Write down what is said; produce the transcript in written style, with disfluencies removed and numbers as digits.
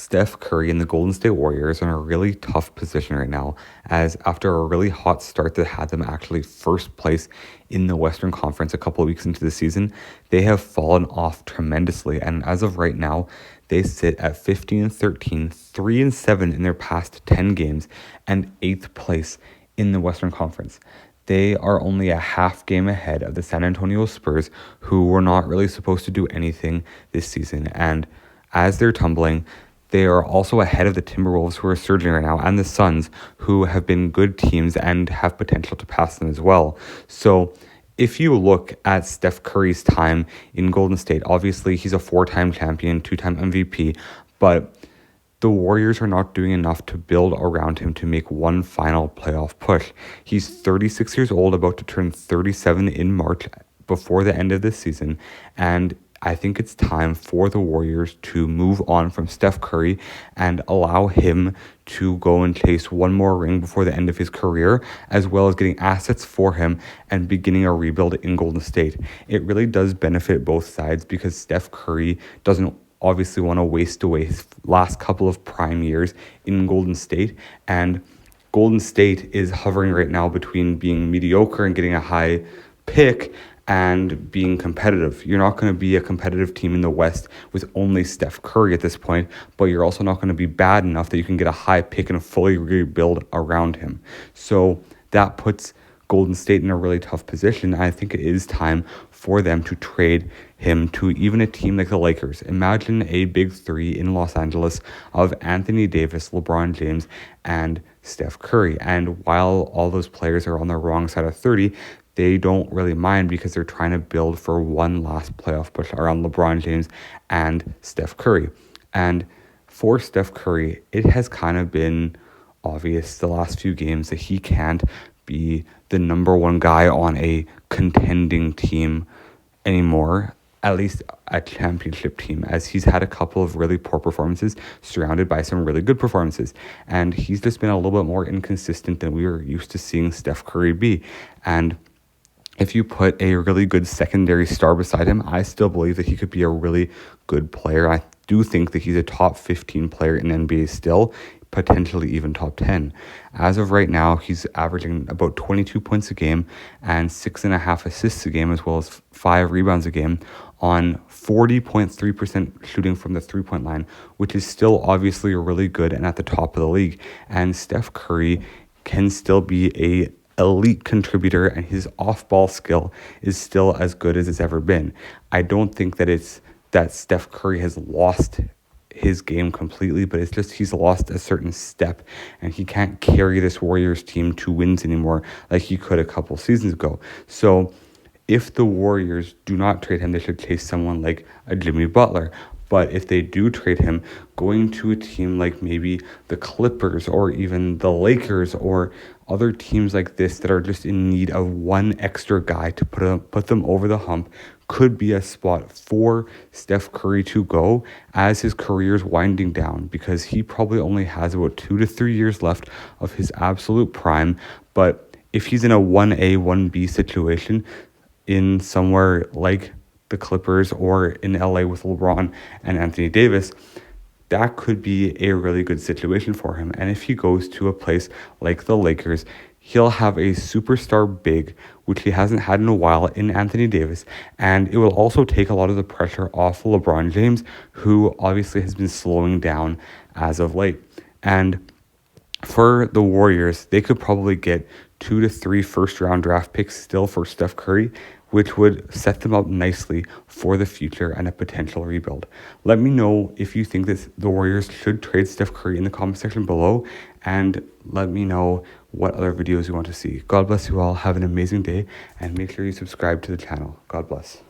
Steph Curry and the Golden State Warriors are in a really tough position right now, as after a really hot start that had them actually first place in the Western Conference a couple of weeks into the season, they have fallen off tremendously. And as of right now, they sit at 15-13, 3-7 in their past 10 games, and 8th place in the Western Conference. They are only a half game ahead of the San Antonio Spurs, who were not really supposed to do anything this season. And as they're tumbling, they are also ahead of the Timberwolves, who are surging right now, and the Suns, who have been good teams and have potential to pass them as well. So if you look at Steph Curry's time in Golden State, obviously he's a 4-time champion, 2-time MVP, but the Warriors are not doing enough to build around him to make one final playoff push. He's 36 years old, about to turn 37 in March before the end of this season, and I think it's time for the Warriors to move on from Steph Curry and allow him to go and chase one more ring before the end of his career, as well as getting assets for him and beginning a rebuild in Golden State. It really does benefit both sides because Steph Curry doesn't obviously want to waste away his last couple of prime years in Golden State, and Golden State is hovering right now between being mediocre and getting a high pick and being competitive. You're not going to be a competitive team in the West with only Steph Curry at this point, but you're also not going to be bad enough that you can get a high pick and fully rebuild around him. So that puts Golden State in a really tough position. I think it is time for them to trade him to even a team like the Lakers. Imagine a big three in Los Angeles of Anthony Davis, LeBron James, and Steph Curry. And while all those players are on the wrong side of 30, they don't really mind because they're trying to build for one last playoff push around LeBron James and Steph Curry. And for Steph Curry, it has kind of been obvious the last few games that he can't be the number one guy on a contending team anymore, at least a championship team, as he's had a couple of really poor performances surrounded by some really good performances. And he's just been a little bit more inconsistent than we were used to seeing Steph Curry be. And if you put a really good secondary star beside him, I still believe that he could be a really good player. I do think that he's a top 15 player in NBA still, potentially even top 10. As of right now, he's averaging about 22 points a game and 6.5 assists a game, as well as 5 rebounds a game on 40.3% shooting from the three-point line, which is still obviously really good and at the top of the league. And Steph Curry can still be a elite contributor, and his off-ball skill is still as good as it's ever been. I don't think that it's that Steph Curry has lost his game completely, but it's just he's lost a certain step, and he can't carry this Warriors team to wins anymore like he could a couple seasons ago. So if the Warriors do not trade him, they should chase someone like a Jimmy Butler. But if they do trade him, going to a team like maybe the Clippers or even the Lakers or other teams like this that are just in need of one extra guy to put them over the hump could be a spot for Steph Curry to go as his career is winding down, because he probably only has about 2 to 3 years left of his absolute prime. But if he's in a 1A, 1B situation in somewhere like the Clippers or in LA with LeBron and Anthony Davis, that could be a really good situation for him. And if he goes to a place like the Lakers, he'll have a superstar big, which he hasn't had in a while, in Anthony Davis. And it will also take a lot of the pressure off LeBron James, who obviously has been slowing down as of late. And for the Warriors, they could probably get 2 to 3 first-round draft picks still for Steph Curry, which would set them up nicely for the future and a potential rebuild. Let me know if you think that the Warriors should trade Steph Curry in the comment section below, and let me know what other videos you want to see. God bless you all. Have an amazing day, and make sure you subscribe to the channel. God bless.